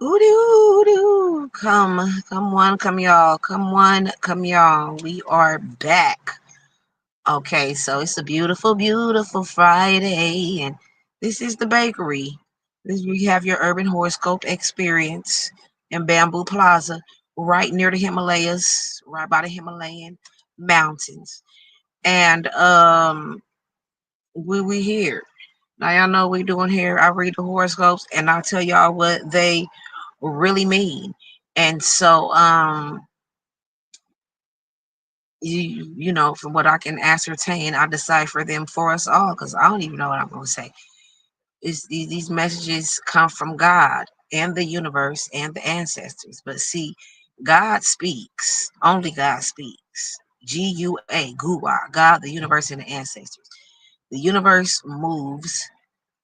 Ooh, come one, come y'all. Come one, come y'all. We are back. Okay, so it's a beautiful, beautiful Friday, and this is the bakery. This we have your urban horoscope experience in Bamboo Plaza, right near the Himalayas, right by the Himalayan mountains. And we here. Now y'all know what we doing here. I read the horoscopes and I'll tell y'all what they really mean. And so you know, from what I can ascertain, I decipher them for us all because I don't even know what I'm gonna say. These messages come from God and the universe and the ancestors. But see, God speaks. Only God speaks. Gua, Gua, God, the universe, and the ancestors. The universe moves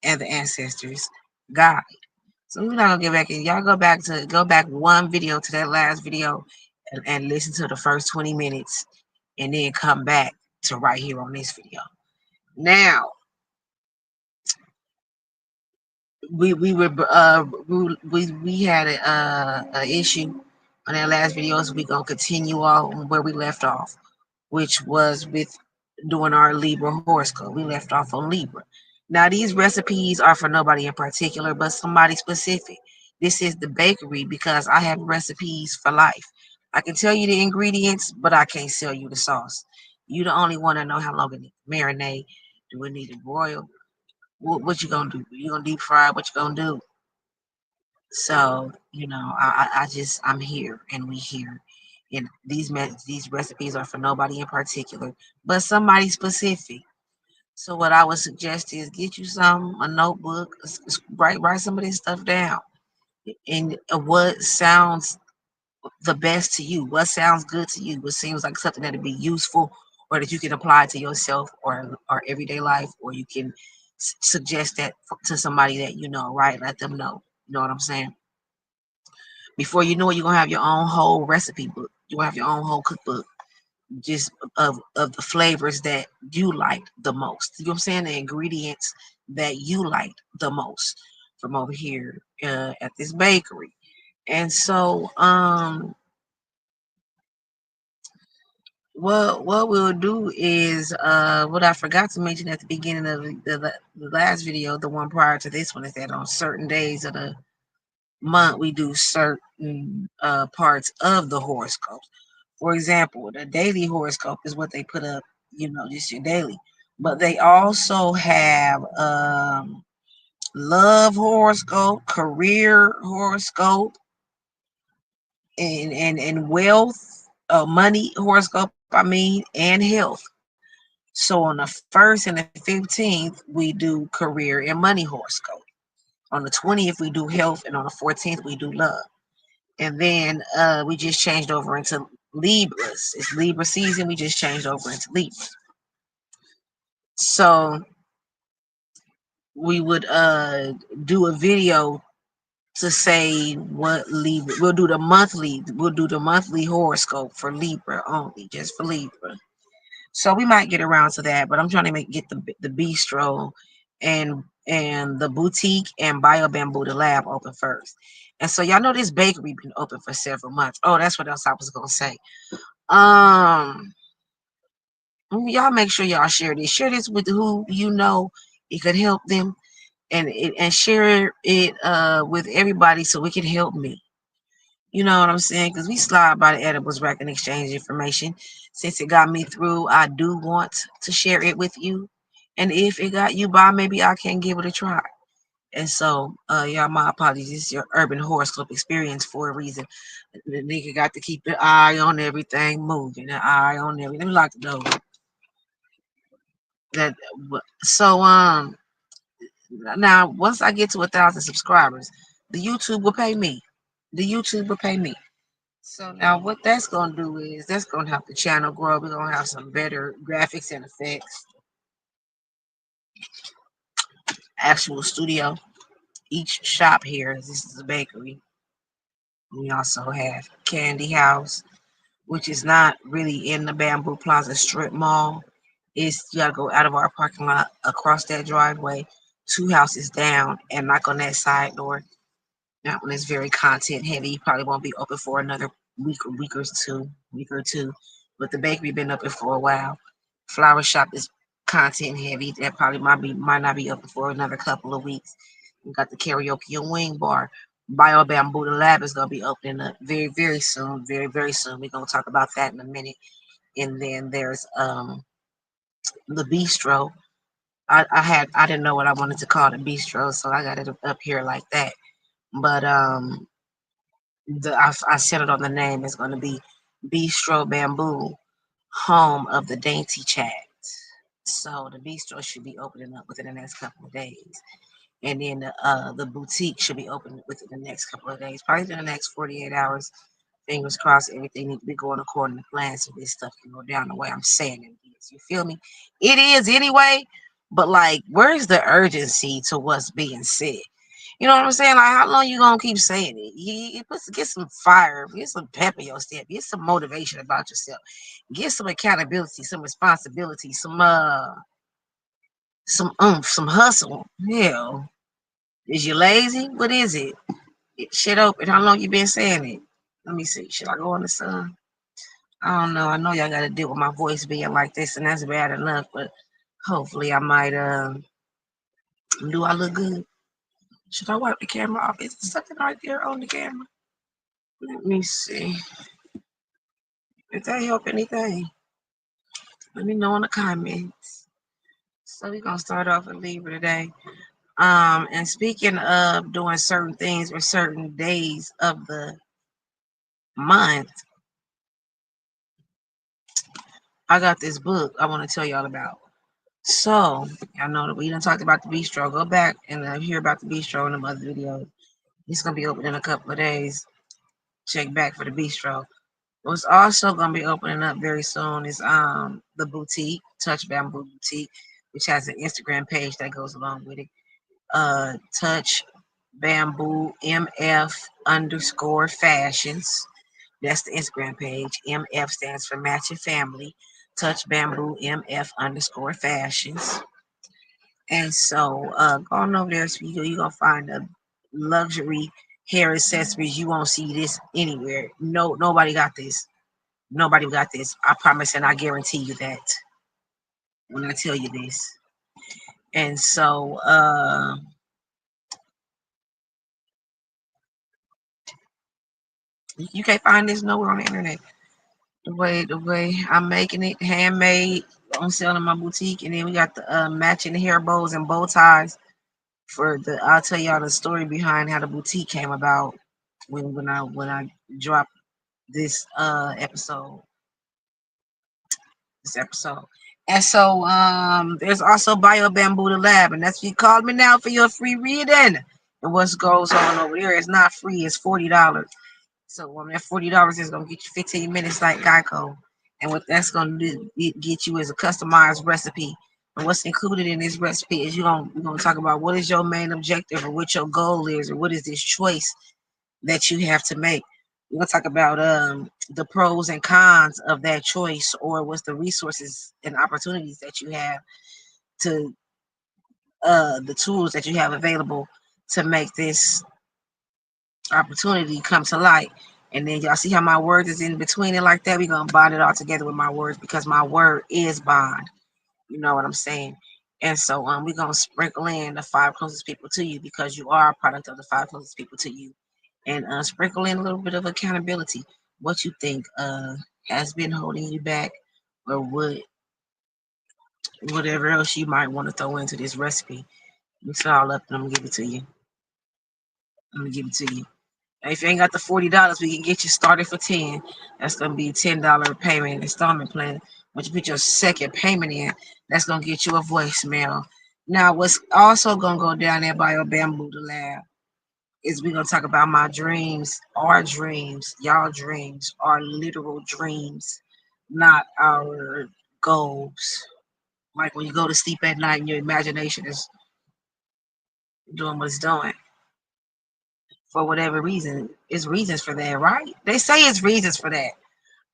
and the ancestors guide. So we're not gonna get back in. Y'all go back one video to that last video and listen to the first 20 minutes and then come back to right here on this video. Now we had a issue on that last video, so we're gonna continue on where we left off, which was with doing our Libra horoscope. We left off on Libra. Now, these recipes are for nobody in particular, but somebody specific. This is the bakery because I have recipes for life. I can tell you the ingredients, but I can't sell you the sauce. You the only one that know how long it needs to marinate. Do it need to broil? What you gonna do? You gonna deep fry? What you gonna do? So, you know, I'm here and we here. And these recipes are for nobody in particular, but somebody specific. So what I would suggest is get you a notebook, write some of this stuff down, and what sounds the best to you, what sounds good to you, what seems like something that'd be useful, or that you can apply to yourself or everyday life, or you can suggest that to somebody that you know, right? Let them know. You know what I'm saying? Before you know it, you're gonna have your own whole recipe book. You're gonna have your own whole cookbook just of the flavors that you liked the most. You know what I'm saying? The ingredients that you liked the most from over here at this bakery. And so what we'll do is what I forgot to mention at the beginning of the last video, the one prior to this one, is that on certain days of the month we do certain parts of the horoscope. For example, the daily horoscope is what they put up, you know, just your daily. But they also have love horoscope, career horoscope, and wealth, money horoscope, I mean, and health. So on the 1st and the 15th, we do career and money horoscope. On the 20th, we do health, and on the 14th, we do love. And then we just changed over into Libras. It's Libra season. We just changed over into Libra. So we would do a video to say what Libra. We'll do the monthly horoscope for Libra only, just for Libra. So we might get around to that, but I'm trying to get the bistro and the boutique and Bio Bamboo the lab open first. And so y'all know this bakery been open for several months. Oh, that's what else I was gonna say. Um, y'all make sure y'all share this. Share this with who you know it could help them, and share it with everybody so it can help me. You know what I'm saying? Because we slide by the edibles rack and exchange information. Since it got me through, I do want to share it with you. And if it got you by, maybe I can give it a try. And so, y'all, my apologies. This is your urban horoscope experience for a reason. The nigga got to keep an eye on everything moving, an eye on everything. Let me lock the door. That so now once I get to 1,000 subscribers, the YouTube will pay me. The YouTube will pay me. So now what that's gonna do is that's gonna help the channel grow. We're gonna have some better graphics and effects. Actual studio. Each shop here, this is a bakery. We also have Candy House, which is not really in the Bamboo Plaza strip mall. It's you gotta go out of our parking lot across that driveway, 2 houses down, and knock on that side door. That one is very content heavy. You probably won't be open for another week or two. But the bakery been open for a while. Flower shop is content heavy. That probably might not be open for another couple of weeks. We got the karaoke and wing bar. Bio Bamboo the Lab is gonna be opening up very soon. Very soon. We're gonna talk about that in a minute. And then there's the bistro. I didn't know what I wanted to call the bistro, so I got it up here like that. But I settled on the name. It's going to be Bistro Bamboo, home of the dainty chat. So the bistro should be opening up within the next couple of days, and then the boutique should be open within the next couple of days, probably in the next 48 hours. Fingers crossed, everything needs to be going according to plan, so this stuff can go down the way I'm saying it is. You feel me? It is anyway, but like, where's the urgency to what's being said? You know what I'm saying? Like, how long you gonna keep saying it? Get some fire, get some pep in your step, get some motivation about yourself, get some accountability, some responsibility, some oomph, some hustle. Hell, is you lazy? What is it? Get shit open. How long you been saying it? Let me see. Should I go in the sun? I don't know. I know y'all gotta deal with my voice being like this, and that's bad enough. But hopefully, I might. Do I look good? Should I wipe the camera off? Is there something right there on the camera? Let me see. If that help anything, let me know in the comments. So we're gonna start off with Libra today. And speaking of doing certain things or certain days of the month, I got this book I want to tell y'all about. So I know that we done talked about the bistro. Go back and hear about the bistro in the other videos. It's gonna be open in a couple of days. Check back for the bistro. What's also gonna be opening up very soon is the boutique, Touch Bamboo Boutique, which has an Instagram page that goes along with it. Touch Bamboo MF underscore fashions. That's the Instagram page. MF stands for Matching Family. Touch Bamboo MF underscore fashions. And so going over there, so you're gonna find a luxury hair accessories. You won't see this anywhere. No, nobody got this. Nobody got this. I promise and I guarantee you that when I tell you this. And so you can't find this nowhere on the internet. The way I'm making it, handmade, on sale in my boutique. And then we got the matching hair bows and bow ties for the. I'll tell y'all the story behind how the boutique came about when I dropped this episode. And so there's also Bio Bamboo the Lab, and that's what you called me now for your free reading. And what goes on over there is not free, it's $40. So that $40 is gonna get you 15 minutes like Geico. And what that's gonna do get you is a customized recipe. And what's included in this recipe is we're gonna talk about what is your main objective or what your goal is, or what is this choice that you have to make. We're gonna talk about the pros and cons of that choice, or what's the resources and opportunities that you have to the tools that you have available to make this opportunity come to light. And then y'all see how my words is in between it like that. We're gonna bond it all together with my words because my word is bond. You know what I'm saying? And so we're gonna sprinkle in the 5 closest people to you because you are a product of the 5 closest people to you. And sprinkle in a little bit of accountability. What you think has been holding you back, or whatever else you might want to throw into this recipe. Mix it all up and I'm gonna give it to you. If you ain't got the $40, we can get you started for 10. That's gonna be $10 payment installment plan. Once you put your second payment in, that's gonna get you a voicemail. Now, what's also gonna go down there by your Bamboo the Lab is we're gonna talk about my dreams, our dreams, y'all dreams, our literal dreams, not our goals. Like when you go to sleep at night and your imagination is doing what it's doing. For whatever reason, it's reasons for that, right? They say it's reasons for that.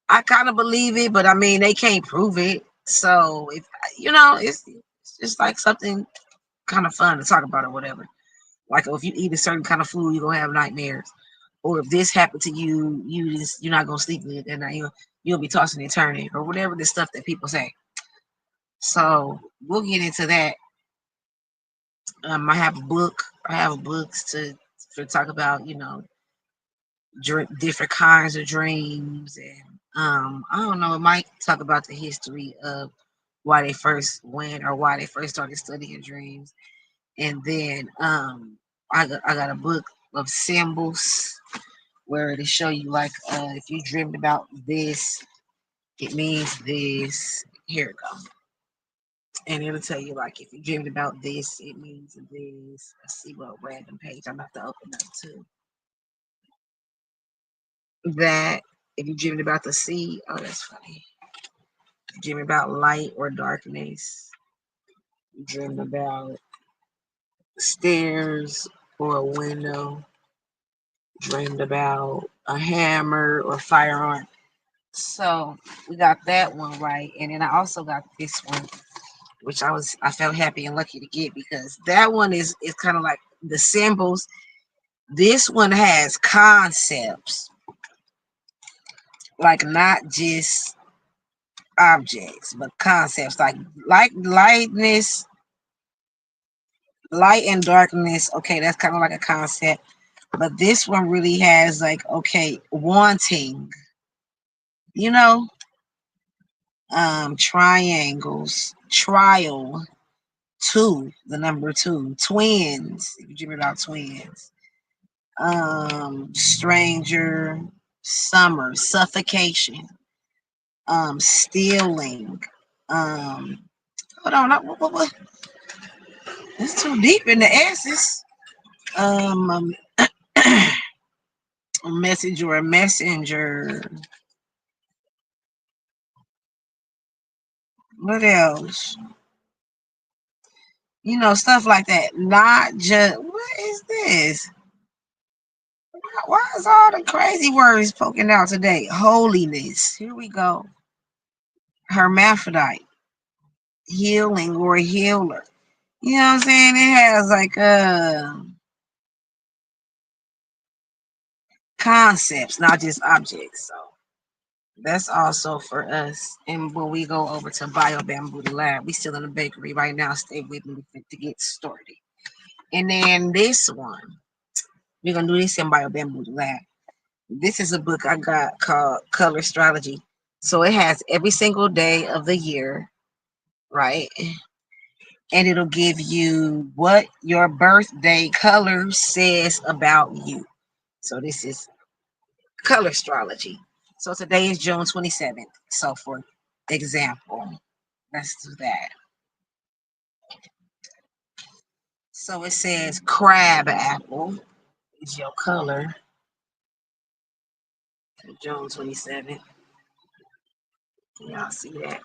I kind of believe it, but I mean they can't prove it. So if it's just like something kind of fun to talk about or whatever. Like if you eat a certain kind of food, you're gonna have nightmares. Or if this happened to you, you're not gonna sleep good that night. You'll be tossing and turning, or whatever the stuff that people say. So we'll get into that. I have a book. I have books to talk about, different kinds of dreams, and I don't know. It might talk about the history of why they first went or why they first started studying dreams. And then I got a book of symbols where it'll show you like if you dreamed about this, it means this. Here it goes. And it'll tell you like if you dreamed about this, it means this. Let's see what random page I'm about to open up to. That if you dreamed about the sea, oh that's funny. If you dreamed about light or darkness, you dreamed about stairs or a window, dreamed about a hammer or firearm. So we got that one right. And then I also got this one, which I felt happy and lucky to get because that one is kind of like the symbols. This one has concepts, like not just objects, but concepts like lightness, light and darkness. Okay, that's kind of like a concept. But this one really has like, okay, wanting, you know, triangles, trial, two, the number two, twins, if you dream about twins, stranger, summer, suffocation, stealing, hold on, what? It's too deep in the S's. A message or a messenger. What else? Stuff like that. Not just, what is this? Why is all the crazy words poking out today? Holiness. Here we go. Hermaphrodite. Healing or healer. You know what I'm saying? It has like concepts, not just objects. So that's also for us. And when we go over to Bio Bamboo the Lab, we still in the bakery right now. Stay with me to get started. And then this one, we're gonna do this in Bio Bamboo the Lab. This is a book I got called Color Astrology. So it has every single day of the year, right? And it'll give you what your birthday color says about you. So this is color astrology. So today is June 27th. So for example, let's do that. So it says crab apple is your color. June 27th. Can y'all see that?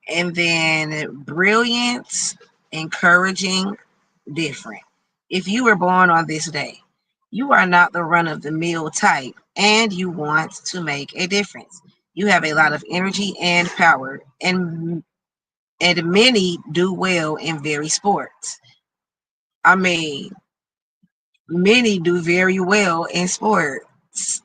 And then brilliance, encouraging, different. If you were born on this day, you are not the run of the mill type and you want to make a difference. You have a lot of energy and power, and many do well in very sports. I mean, many do very well in sports.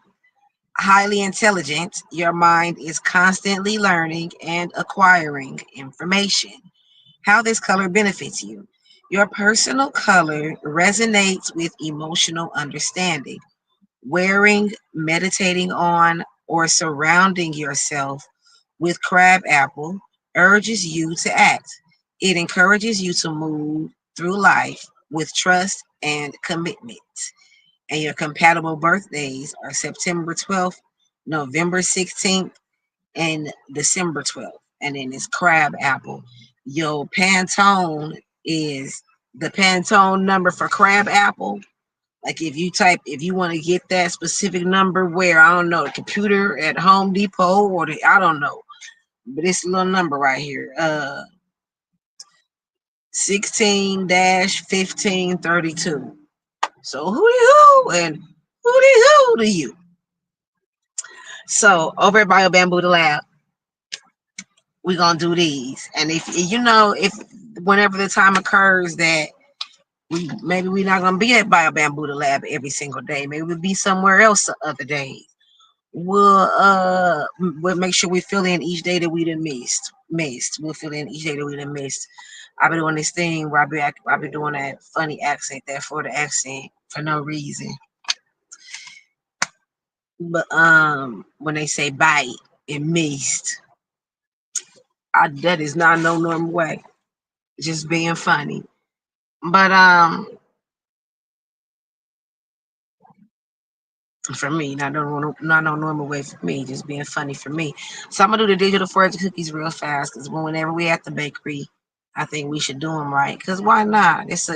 Highly intelligent, your mind is constantly learning and acquiring information. How this color benefits you. Your personal color resonates with emotional understanding. Wearing, meditating on, or surrounding yourself with crab apple urges you to act. It encourages you to move through life with trust and commitment. And your compatible birthdays are September 12th, November 16th, and December 12th. And then it's crab apple. Your Pantone is the Pantone number for crab apple. Like if you want to get that specific number where, I don't know, the computer at Home Depot or I don't know. But it's a little number right here. 16-1532. So who and who to you? So over at Bio Bamboo the Lab, we're gonna do these. And if you know, if whenever the time occurs that we're not gonna be at Bio Bamboo the Lab every single day, maybe we'll be somewhere else the other days. We'll make sure we fill in each day that we done missed. We'll fill in each day that we done missed. I've been doing this thing where I've been doing that funny accent, that Florida accent for no reason. But when they say bite and missed, that is not no normal way. Just being funny. But for me, not no normal way for me, just being funny for me. So I'm gonna do the digital fortune cookies real fast because whenever we at the bakery, I think we should do them right. Cause why not? It's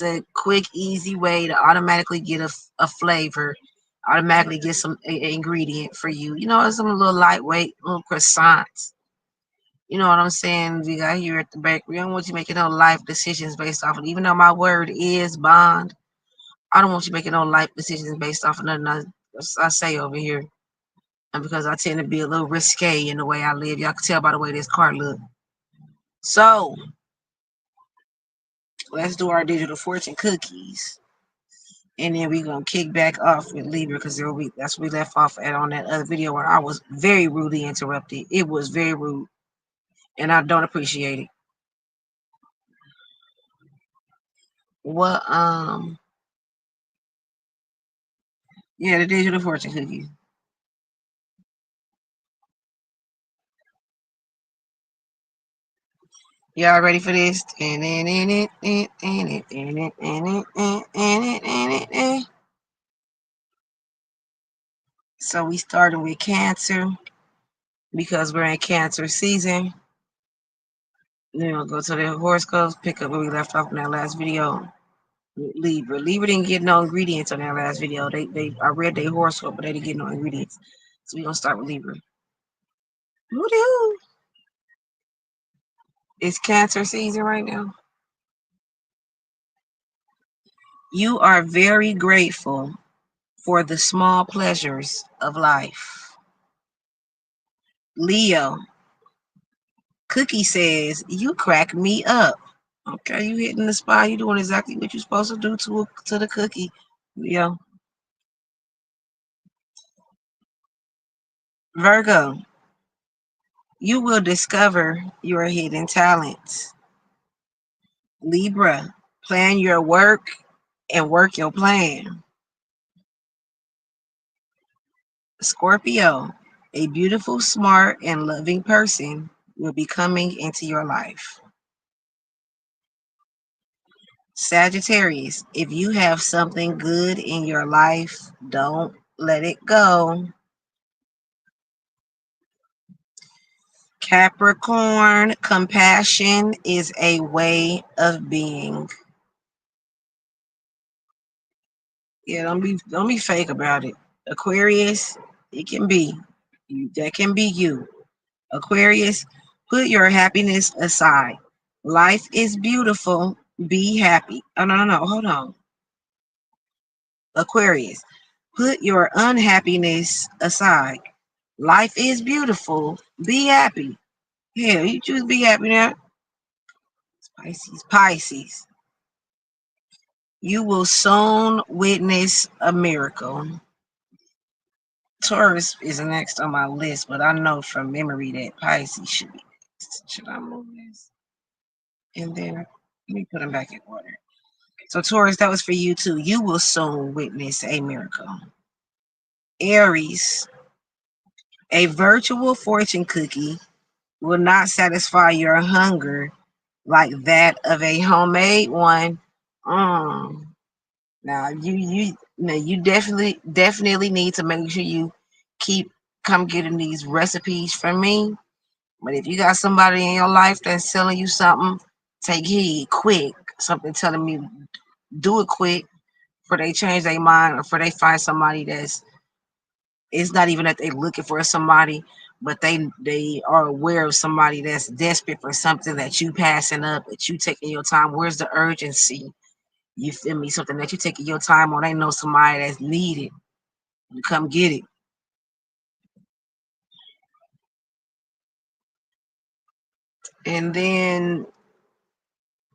a quick, easy way to automatically get a flavor, automatically get some ingredient for you. You know, some little lightweight little croissants. You know what I'm saying? We got here at the bakery. I don't want you making no life decisions based off of, even though my word is bond. I don't want you making no life decisions based off of nothing I say over here. And because I tend to be a little risque in the way I live. Y'all can tell by the way this card look. So let's do our digital fortune cookies. And then we're gonna kick back off with Libra because that's where we left off at on that other video where I was very rudely interrupted. It was very rude. And I don't appreciate it. What yeah, the digital fortune cookies. Y'all ready for this? So we started with Cancer because we're in Cancer season. Then we'll go to the horoscopes, pick up where we left off in that last video. Libra. Libra didn't get no ingredients on that last video. I read their horoscope, but they didn't get no ingredients. So we're gonna start with Libra. Woo-hoo! It's Cancer season right now. You are very grateful for the small pleasures of life. Leo. Cookie says, you crack me up. Okay, you hitting the spot. You doing exactly what you're supposed to do to the cookie. Leo. Virgo. You will discover your hidden talents. Libra. Plan your work and work your plan. Scorpio. A beautiful, smart, and loving person will be coming into your life. Sagittarius, if you have something good in your life, don't let it go. Capricorn, compassion is a way of being. Yeah, don't be fake about it. Aquarius, it can be. That can be you. Aquarius, put your happiness aside. Life is beautiful. Be happy. Oh, no. Hold on. Aquarius, put your unhappiness aside. Life is beautiful. Be happy. Hell, you choose be happy now. Pisces. You will soon witness a miracle. Taurus is next on my list, but I know from memory that Pisces should be next. Should I move this? And then let me put them back in order. So Taurus, that was for you too. You will soon witness a miracle. Aries, a virtual fortune cookie will not satisfy your hunger like that of a homemade one. Now you definitely need to make sure you come getting these recipes from me. But if you got somebody in your life that's selling you something, take heed quick. Something telling me do it quick before they change their mind or before they find somebody that's, it's not even that they're looking for somebody, but they are aware of somebody that's desperate for something that you passing up, that you taking your time. Where's the urgency? You feel me? Something that you taking your time on. They know somebody that's needed. You come get it. And then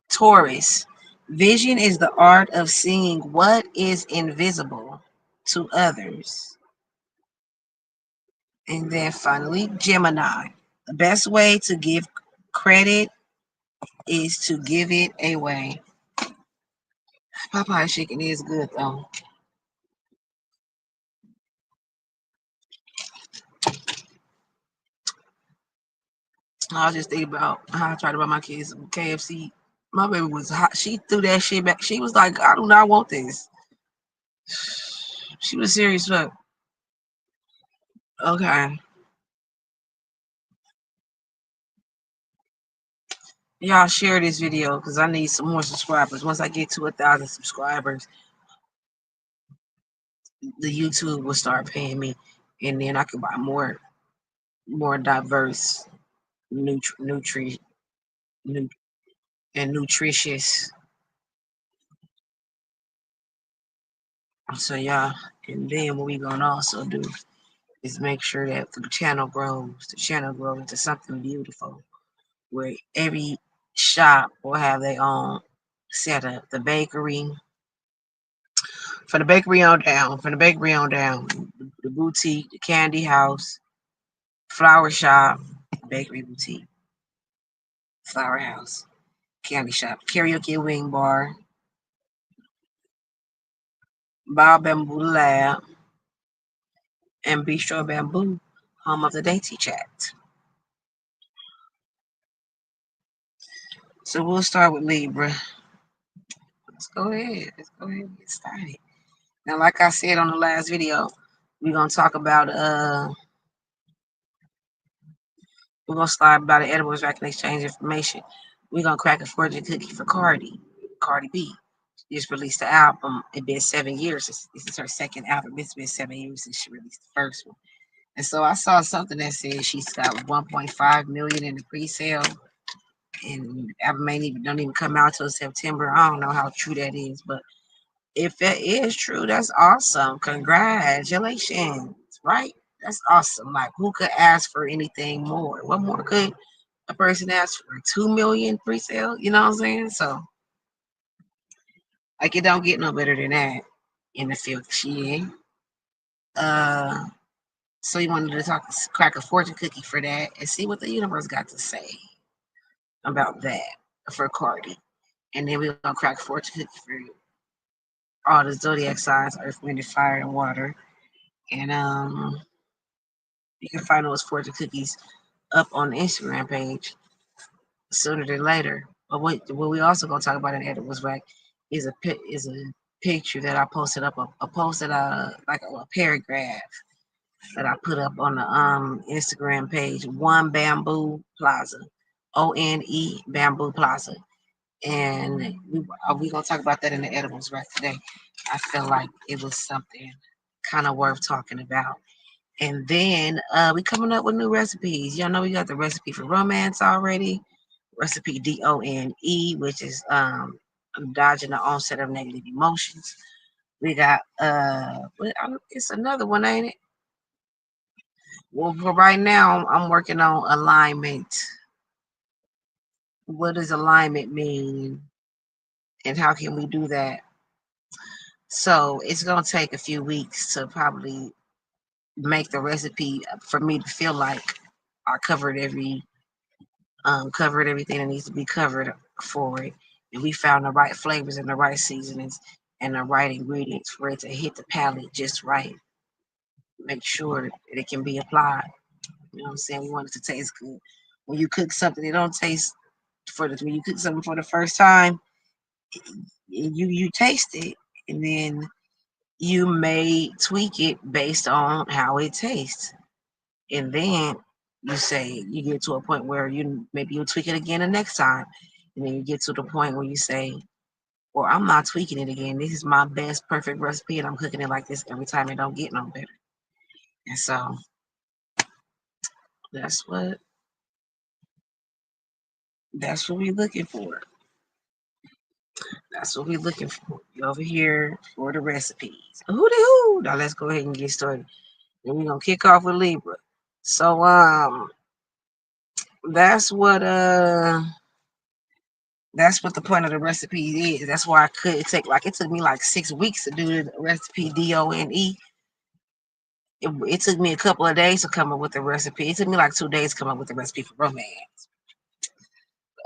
Taurus. Vision is the art of seeing what is invisible to others. And then finally, Gemini. The best way to give credit is to give it away. Popeye chicken is good though. I was just thinking about how I tried to buy my kids some KFC. My baby was hot. She threw that shit back. She was like, I do not want this. She was serious, look. Okay. Y'all share this video because I need some more subscribers. Once I get to 1,000 subscribers, the YouTube will start paying me, and then I can buy more diverse, nu- and nutritious. So yeah, and then what we gonna also do is make sure that the channel grows. The channel grows into something beautiful, where every shop will have their own setup. The bakery, from the bakery on down, the boutique, the candy house, flower shop, bakery boutique, flower house, candy shop, karaoke wing bar, Bob Bamboo Lab, and Bistro Bamboo, home of the Dainty Chat. So we'll start with Libra. Let's go ahead. Let's go ahead and get started. Now, like I said on the last video, we're gonna talk about we're gonna start about the edibles where I can exchange information. We're gonna crack a fortune cookie for Cardi B. She just released the album. It's been 7 years. This is her second album. It's been 7 years since she released the first one. And so I saw something that said she's got 1.5 million in the pre-sale, and the album don't even come out till September. I don't know how true that is, but if that is true, that's awesome. Congratulations, right? That's awesome. Like, who could ask for anything more? What more could a person ask for? 2 million pre-sale? You know what I'm saying? So, like, it don't get no better than that in the field she in. Uh, so you wanted to crack a fortune cookie for that and see what the universe got to say about that for Cardi. And then we're gonna crack a fortune cookie for all the zodiac signs: Earth, Wind, and Fire, and Water. And you can find those fortune cookies up on the Instagram page sooner than later. But what we also gonna talk about in Edibles Rack is a picture that I posted up. I posted like a paragraph that I put up on the Instagram page. One Bamboo Plaza, ONE Bamboo Plaza, and we gonna talk about that in the Edibles Rack today. I feel like it was something kind of worth talking about. And then we coming up with new recipes. Y'all know we got the recipe for romance already. Recipe DONE, which is dodging the onset of negative emotions. We got it's another one, ain't it? Well, for right now, I'm working on alignment. What does alignment mean? And how can we do that? So it's gonna take a few weeks to probably make the recipe for me to feel like I covered everything that needs to be covered for it, and we found the right flavors and the right seasonings and the right ingredients for it to hit the palate just right. Make sure that it can be applied. You know what I'm saying? We want it to taste good. When you cook something, it don't taste when you cook something for the first time, you taste it, and then you may tweak it based on how it tastes, and then you get to a point where you'll tweak it again the next time, and then you get to the point where you say, well, I'm not tweaking it again. This is my best perfect recipe, and I'm cooking it like this every time. It don't get no better. And so that's what we're looking for. That's what we're looking for. You're over here for the recipes. Hooty hoo! Now let's go ahead and get started. And we're gonna kick off with Libra. So that's what the point of the recipe is. That's why I could take like it took me like 6 weeks to do the recipe DONE. It took me a couple of days to come up with the recipe. It took me like 2 days to come up with the recipe for romance.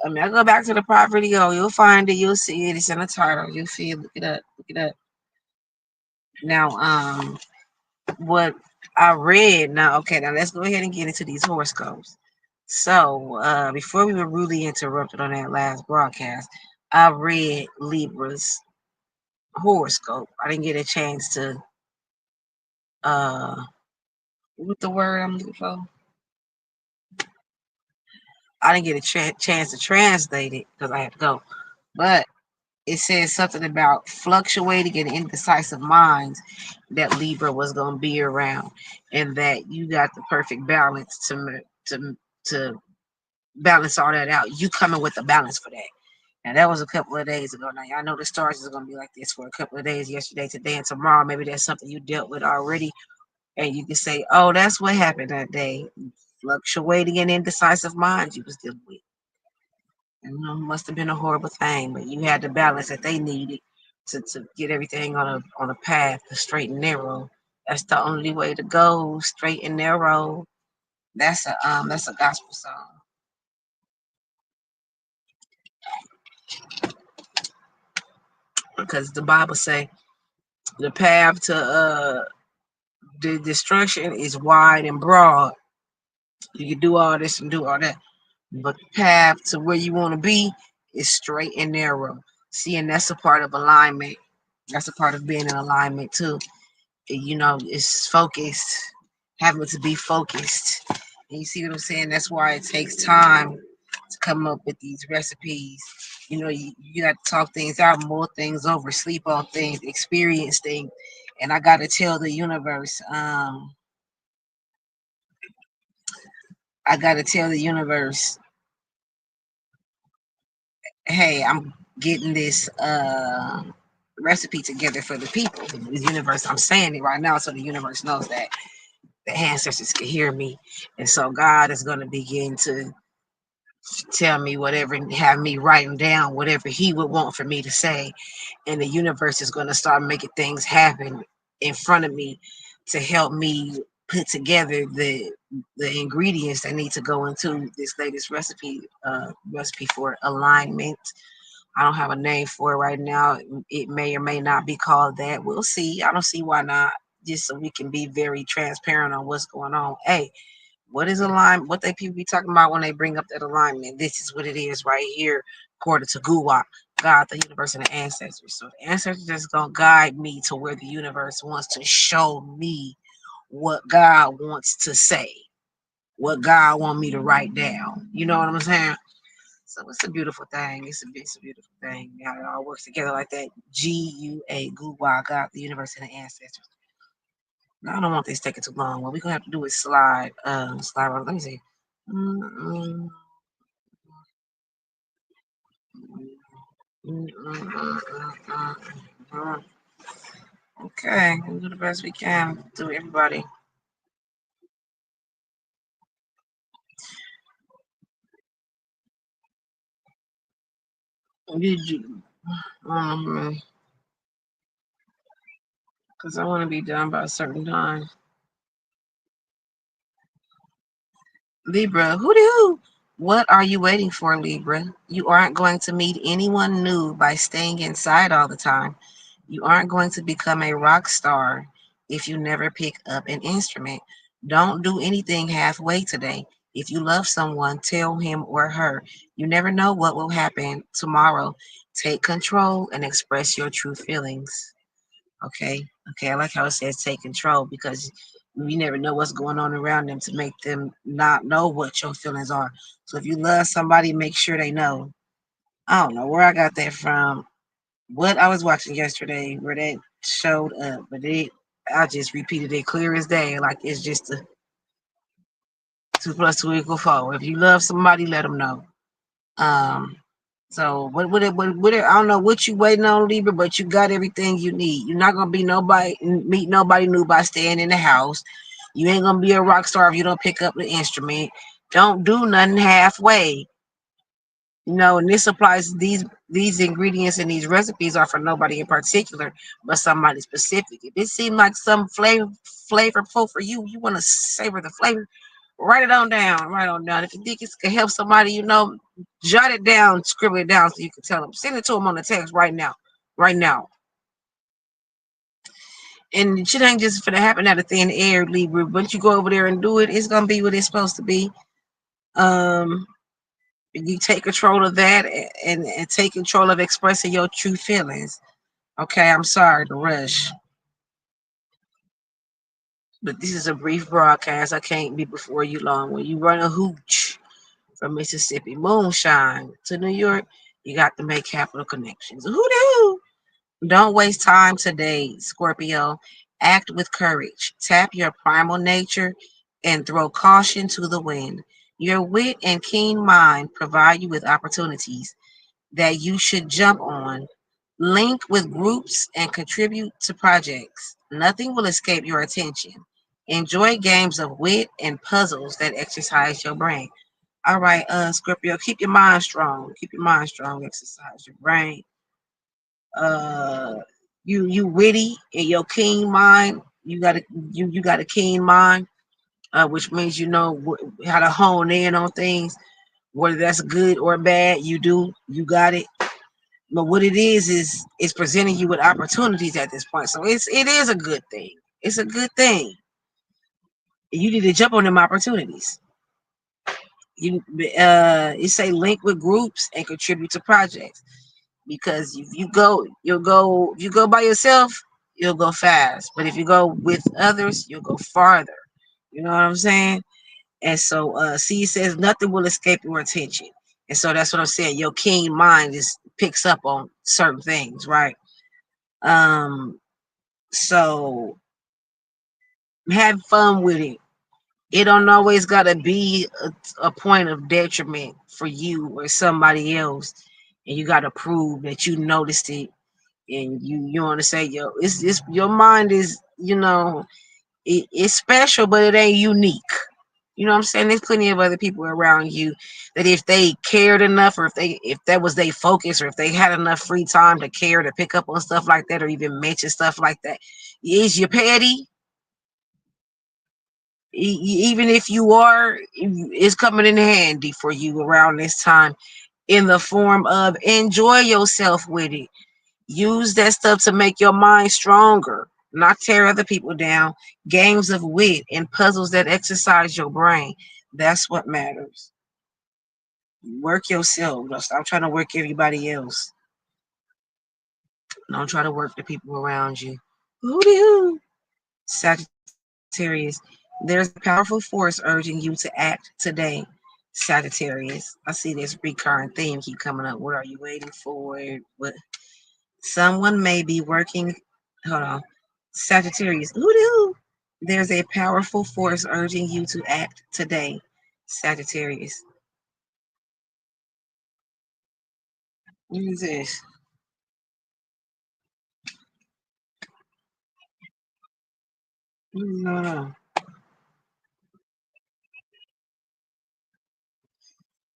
I mean, I go back to the prop video. You'll find it. You'll see it. It's in the title. You'll see it. Look it up. Look it up. Now, what I read. Now, okay. Now let's go ahead and get into these horoscopes. So, before we were rudely interrupted on that last broadcast, I read Libra's horoscope. I didn't get a chance to what the word I'm looking for? I didn't get a chance to translate it because I had to go. But it says something about fluctuating and indecisive minds that Libra was going to be around, and that you got the perfect balance to balance all that out. You coming with the balance for that. Now that was a couple of days ago. Now y'all know the stars is gonna be like this for a couple of days. Yesterday, today, and tomorrow. Maybe that's something you dealt with already, and you can say, "Oh, that's what happened that day." Fluctuating and indecisive minds you was dealing with. And must have been a horrible thing, but you had the balance that they needed to get everything on a path, the straight and narrow. That's the only way to go, straight and narrow. That's a gospel song because the Bible say the path to the destruction is wide and broad. You can do all this and do all that, but the path to where you want to be is straight and narrow. See, and that's a part of alignment. That's a part of being in alignment too. It's focused, having to be focused. And you see what I'm saying? That's why it takes time to come up with these recipes. You got to talk things out, mull things over, sleep on things, experience things. And I got to tell the universe, I got to tell the universe, hey, I'm getting this recipe together for the people. The universe, I'm saying it right now so the universe knows that the ancestors can hear me. And so God is going to begin to tell me whatever, have me writing down whatever he would want for me to say. And the universe is going to start making things happen in front of me to help me put together the ingredients that need to go into this latest recipe for alignment. I don't have a name for it right now. It may or may not be called that. We'll see. I don't see why not. Just so we can be very transparent on what's going on. Hey, what is alignment? What they people be talking about when they bring up that alignment? This is what it is right here, according to Guwak, God, the universe, and the ancestors. So the ancestors is gonna guide me to where the universe wants to show me what God wants to say, what God want me to write down. You know what I'm saying? So it's a beautiful thing. It's a beautiful thing. How it all works together like that. GUA, Guwak, God, the universe, and the ancestors. Now, I don't want this taking too long. What we're gonna have to do is slide. Slide. Let me see. Mm, mm, Okay, we'll do the best we can. Do everybody. Did you? Because I want to be done by a certain time. Libra, who? What are you waiting for, Libra? You aren't going to meet anyone new by staying inside all the time. You aren't going to become a rock star if you never pick up an instrument. Don't do anything halfway today. If you love someone, tell him or her. You never know what will happen tomorrow. Take control and express your true feelings. Okay, I like how it says take control because you never know what's going on around them to make them not know what your feelings are. So if you love somebody, make sure they know. I don't know where I got that from. What I was watching yesterday, where that showed up, but I just repeated it clear as day. Like it's just a 2 + 2 = 4. If you love somebody, let them know. Um, so I don't know what you waiting on, Libra, but you got everything you need. You're not gonna meet nobody new by staying in the house. You ain't gonna be a rock star if you don't pick up the instrument. Don't do nothing halfway. And this applies. These ingredients and these recipes are for nobody in particular, but somebody specific. If it seems like some flavorful for you, you want to savor the flavor. Write it on down. Write it on down. If you think it can help somebody, jot it down, scribble it down so you can tell them. Send it to them on the text right now. Right now. And shit ain't just gonna happen out of thin air, Libra. Once you go over there and do it, it's gonna be what it's supposed to be. Um, you take control of that and take control of expressing your true feelings. Okay, I'm sorry to rush, but this is a brief broadcast. I can't be before you long. When you run a hooch from Mississippi moonshine to New York, you got to make capital connections. Who do? Don't waste time today, Scorpio. Act with courage. Tap your primal nature and throw caution to the wind. Your wit and keen mind provide you with opportunities that you should jump on. Link with groups and contribute to projects. Nothing will escape your attention. Enjoy games of wit and puzzles that exercise your brain. All right, Scorpio, keep your mind strong. Keep your mind strong. Exercise your brain. uh you witty in your keen mind. You got a keen mind, which means you know how to hone in on things, whether that's good or bad. You got it. But what it is presenting you with opportunities at this point, so it is a good thing. It's a good thing. You need to jump on them opportunities. You say link with groups and contribute to projects, because if you go, you'll go. If you go by yourself, you'll go fast. But if you go with others, you'll go farther. You know what I'm saying? And so, C says nothing will escape your attention. And so that's what I'm saying. Your keen mind just picks up on certain things, right? Um, so have fun with it. It don't always gotta be a point of detriment for you or somebody else, and you gotta prove that you noticed it. And you want to say, yo, it's your mind is, it's special, but it ain't unique. You know what I'm saying? There's plenty of other people around you that if they cared enough, or if that was their focus, or if they had enough free time to care to pick up on stuff like that, or even mention stuff like that. Is you petty? Even if you are, it's coming in handy for you around this time, in the form of enjoy yourself with it. Use that stuff to make your mind stronger, not tear other people down. Games of wit and puzzles that exercise your brain. That's what matters. Work yourself. Don't stop trying to work everybody else. Don't try to work the people around you. Hooty hoo. Sagittarius. There's a powerful force urging you to act today. Sagittarius. I see this recurring theme keep coming up. What are you waiting for? What someone may be working. Hold on. Sagittarius. Hoo. There's a powerful force urging you to act today. Sagittarius. What is this? No.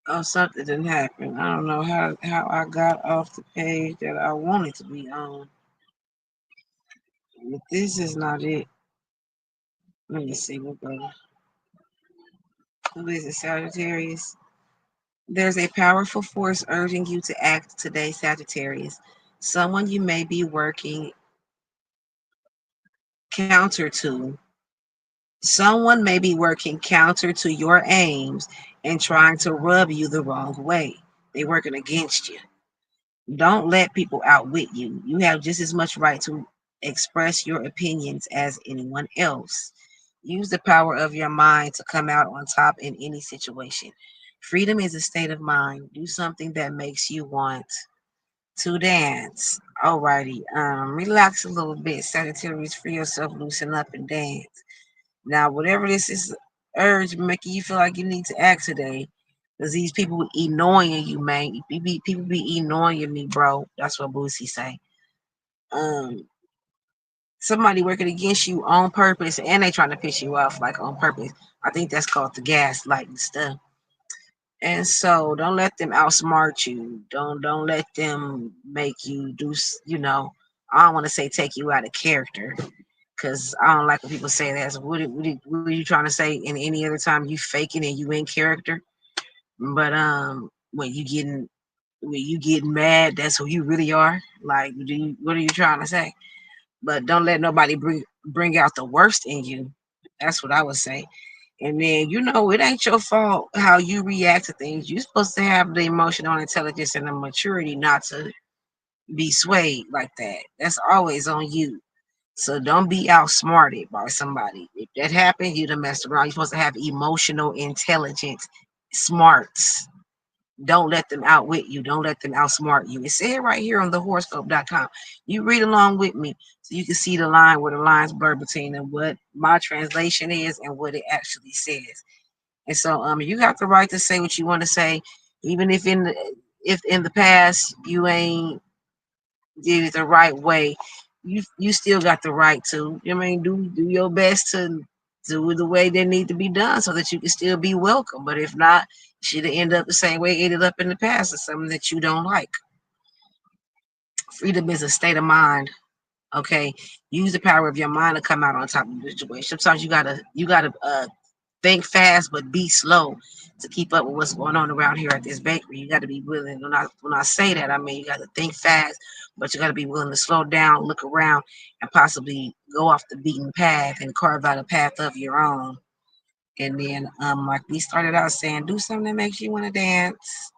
Oh, something didn't happen. I don't know how I got off the page that I wanted to be on. But this is not it. Let me see what goes. Who is it, Sagittarius? There's a powerful force urging you to act today, Sagittarius. Someone you may be working counter to. Someone may be working counter to your aims and trying to rub you the wrong way. They're working against you. Don't let people outwit you. You have just as much right to express your opinions as anyone else. Use the power of your mind to come out on top in any situation. Freedom is a state of mind. Do something that makes you want to dance. Alrighty. Relax a little bit. Sagittarius, free yourself, loosen up and dance. Now, whatever this is urge making you feel like you need to act today, because these people annoying you, man. People be annoying me, bro. That's what Boosie say. Um, somebody working against you on purpose, and they trying to piss you off like on purpose. I think that's called the gaslighting stuff. And so don't let them outsmart you. Don't let them make you do. I don't want to say take you out of character, because I don't like when people say that. So what are you trying to say? In any other time you faking and you in character, but when you getting mad, that's who you really are. Like, what are you trying to say? But don't let nobody bring out the worst in you. That's what I would say. And then it ain't your fault how you react to things. You're supposed to have the emotional intelligence and the maturity not to be swayed like that. That's always on you. So don't be outsmarted by somebody. If that happened, you done messed around. You're supposed to have emotional intelligence, smarts. Don't let them outwit you. Don't let them outsmart you. It said right here on the horoscope.com. You read along with me so you can see the line where the lines blur between what my translation is and what it actually says. And so you got the right to say what you want to say, even if in the past you ain't did it the right way. You still got the right to. Do your best to do it the way they need to be done so that you can still be welcome. But if not, should it end up the same way it ended up in the past, or something that you don't like. Freedom is a state of mind. Okay, use the power of your mind to come out on top of the situation. Sometimes you gotta think fast but be slow to keep up with what's going on around here at this bakery. You got to be willing. When I say that, I mean you got to think fast, but you got to be willing to slow down, look around, and possibly go off the beaten path and carve out a path of your own. And then, like we started out saying, do something that makes you want to dance,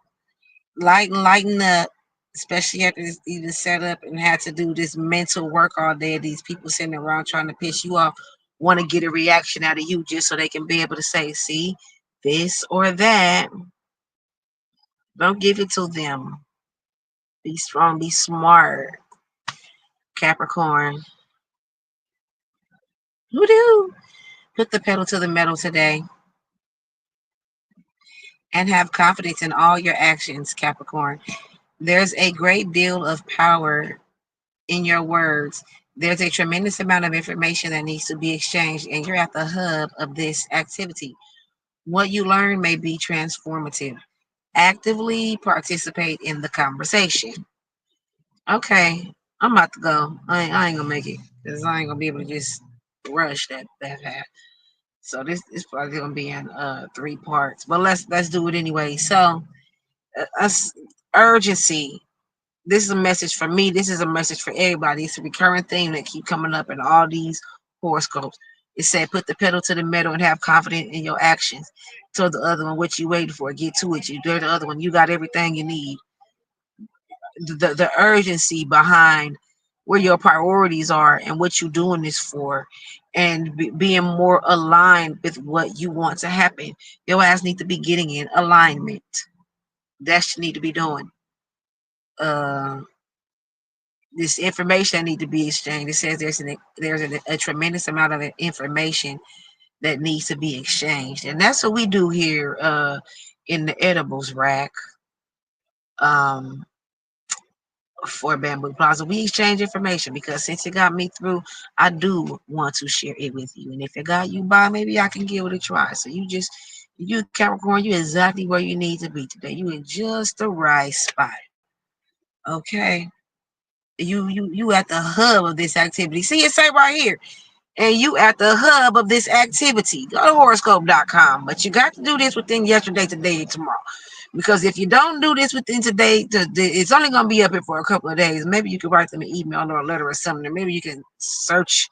lighten up. Especially after you just set up and had to do this mental work all day. These people sitting around trying to piss you off, want to get a reaction out of you just so they can be able to say, see, this or that. Don't give it to them. Be strong, be smart. Capricorn. Who do? Put the pedal to the metal today and have confidence in all your actions, Capricorn. There's a great deal of power in your words. There's a tremendous amount of information that needs to be exchanged, and you're at the hub of this activity. What you learn may be transformative. Actively participate in the conversation. Okay, I'm about to go. I ain't gonna make it because I ain't gonna be able to just rush that fast. So this is probably gonna be in 3 parts, but let's do it anyway. So, us urgency. This is a message for me. This is a message for everybody. It's a recurring theme that keep coming up in all these horoscopes. It said, put the pedal to the metal and have confidence in your actions. Told the other one, what you waiting for? Get to it. You do the other one. You got everything you need. The urgency behind where your priorities are and what you're doing this for, and being more aligned with what you want to happen. Your ass need to be getting in alignment. That's what you need to be doing. Uh, this information need to be exchanged. It says there's a tremendous amount of information that needs to be exchanged, and that's what we do here in the edibles rack for Bamboo Plaza. We exchange information because since it got me through, I do want to share it with you. And if it got you by, maybe I can give it a try. So you Capricorn, you exactly where you need to be today. You in just the right spot. Okay. You at the hub of this activity. See it say right here. And you at the hub of this activity. Go to horoscope.com. But you got to do this within yesterday, today, and tomorrow. Because if you don't do this within today, it's only going to be up here for a couple of days. Maybe you can write them an email or a letter or something. Or maybe you can search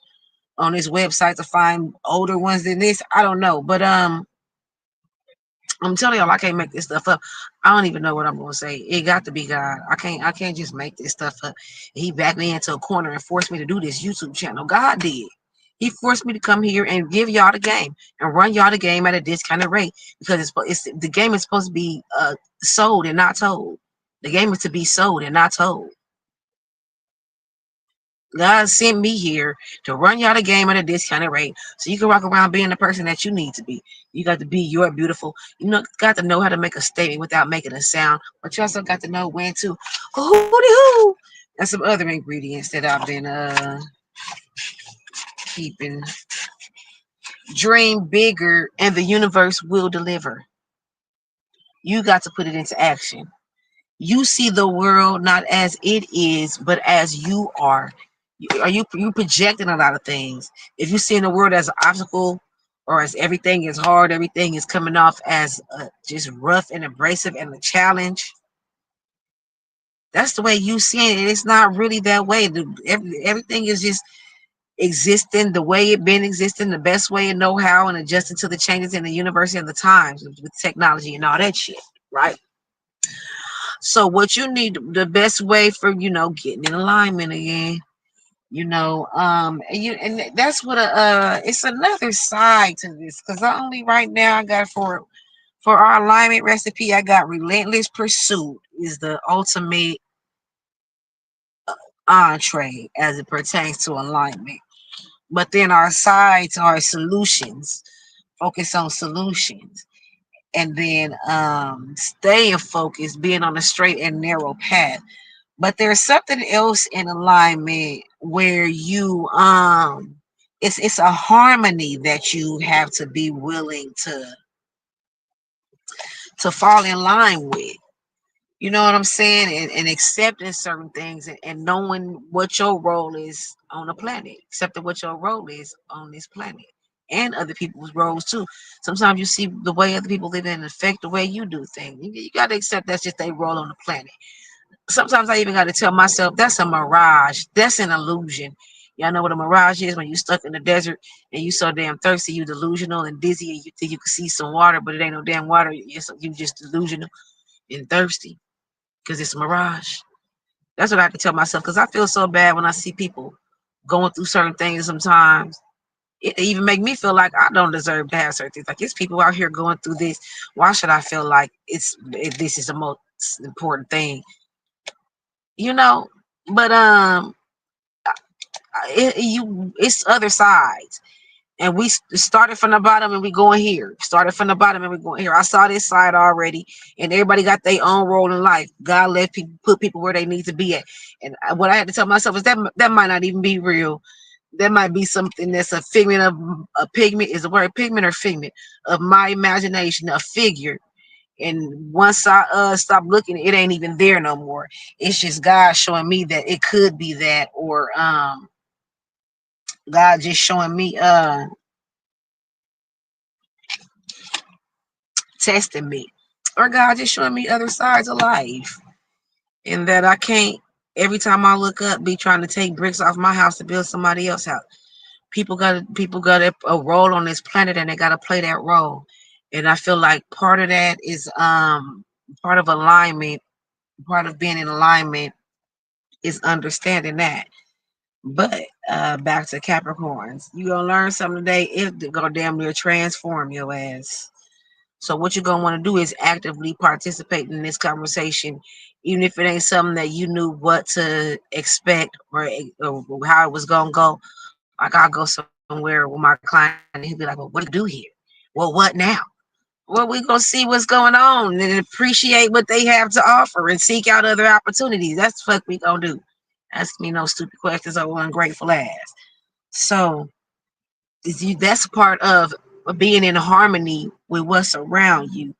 on this website to find older ones than this. I don't know. But I'm telling y'all, I can't make this stuff up. I don't even know what I'm gonna say. It got to be God. I can't just make this stuff up. He backed me into a corner and forced me to do this YouTube channel. God did. He forced me to come here and give y'all the game and run y'all the game at a discounted rate because it's the game is supposed to be sold and not told. The game is to be sold and not told. God sent me here to run y'all the game at a discounted rate so you can walk around being the person that you need to be. You got to be your beautiful. Got to know how to make a statement without making a sound, but you also got to know when to hooty hoo. And some other ingredients that I've been keeping. Dream bigger and the universe will deliver. You got to put it into action. You see the world not as it is, but as you are. Are you projecting a lot of things? If you see in the world as an obstacle, or as everything is hard, everything is coming off as just rough and abrasive and a challenge, that's the way you see it. It's not really that way. Everything is just existing the way it been existing, the best way and know how, and adjusting to the changes in the universe and the times with technology and all that shit, right? So what you need, the best way for getting in alignment again, and that's what it's another side to this, because not only right now I got for our alignment recipe, I got relentless pursuit is the ultimate entree as it pertains to alignment. But then our sides are solutions, focus on solutions, and then staying focused, being on a straight and narrow path. But there's something else in alignment where you it's a harmony that you have to be willing to fall in line with. You know what I'm saying? And accepting certain things, and knowing what your role is on the planet, accepting what your role is on this planet and other people's roles too. Sometimes you see the way other people live and affect the way you do things. You got to accept that's just their role on the planet. Sometimes I even got to tell myself that's a mirage, that's an illusion. Y'all know what a mirage is? When you stuck in the desert and you so damn thirsty, you delusional and dizzy, and you think you can see some water, but it ain't no damn water. You just delusional and thirsty because it's a mirage. That's what I have to tell myself, because I feel so bad when I see people going through certain things sometimes. It even make me feel like I don't deserve to have certain things. Like, it's people out here going through this. Why should I feel like this is the most important thing? You know, but it's other sides, and we started from the bottom and we going here. Started from the bottom and we going here. I saw this side already, and everybody got their own role in life. God let people put people where they need to be at, and what I had to tell myself is that might not even be real. That might be something that's a figment of a pigment. Is the word pigment or figment of my imagination, a figure. And once I stop looking, it ain't even there no more. It's just God showing me that it could be that, or God just showing me testing me, or God just showing me other sides of life, and that I can't every time I look up be trying to take bricks off my house to build somebody else's house. People got a role on this planet, and they got to play that role. And I feel like part of that is part of alignment, part of being in alignment is understanding that. But back to Capricorns, you gonna learn something today. It gonna damn near transform your ass. So what you're gonna want to do is actively participate in this conversation, even if it ain't something that you knew what to expect, or how it was gonna go. Like, I'll go somewhere with my client and he'll be like, "Well, what do you do here? Well, what now?" Well, we gonna see what's going on and appreciate what they have to offer and seek out other opportunities. That's what we gonna do. Ask me no stupid questions or ungrateful ass. So that's part of being in harmony with what's around you,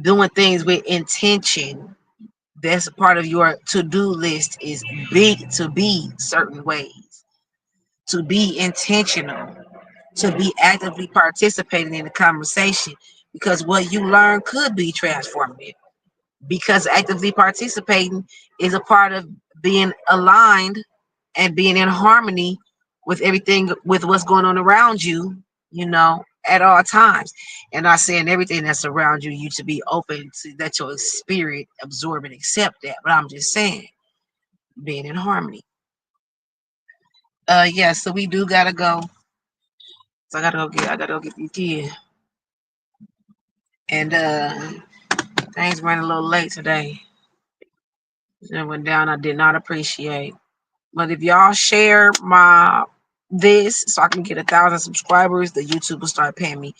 doing things with intention. That's a part of your to-do list, is big to be certain ways, to be intentional, to be actively participating in the conversation, because what you learn could be transformative, because actively participating is a part of being aligned and being in harmony with everything, with what's going on around you, at all times. And not saying everything that's around you, you to be open to that, your spirit absorb and accept that. But I'm just saying, being in harmony. Yeah, so we do gotta go. So I gotta go get these kids. And things running a little late today. It went down I did not appreciate. But if y'all share this so I can get 1,000 subscribers, the YouTube will start paying me.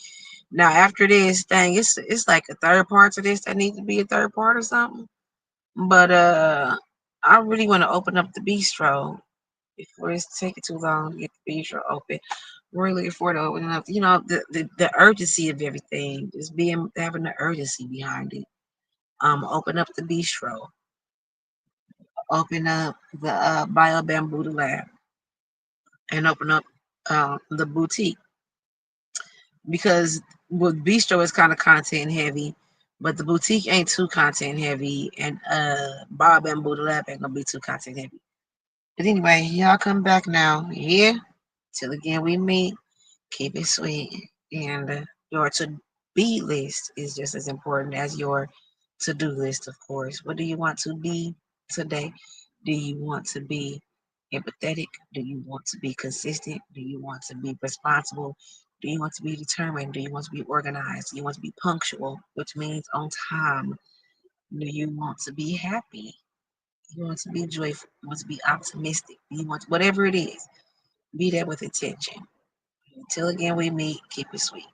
Now after this thing, it's like a third part to this that needs to be a third part or something. But I really want to open up the bistro. before it's taking too long to get the bistro open. We're looking forward to opening up. You know, the urgency of everything, just being having the urgency behind it. Open up the bistro, open up the Bio Bamboo Lab, and open up the boutique because with bistro is kind of content heavy, but the boutique ain't too content heavy, and Bio Bamboo Lab ain't gonna be too content heavy. But anyway, y'all come back now. Yeah. Till again we meet. Keep it sweet. And your to be list is just as important as your to do list, of course. What do you want to be today? Do you want to be empathetic? Do you want to be consistent? Do you want to be responsible? Do you want to be determined? Do you want to be organized? Do you want to be punctual, which means on time? Do you want to be happy? Do you want to be joyful? Do you want to be optimistic? Do you want whatever it is? Be there with intention. Until again we meet, keep it sweet.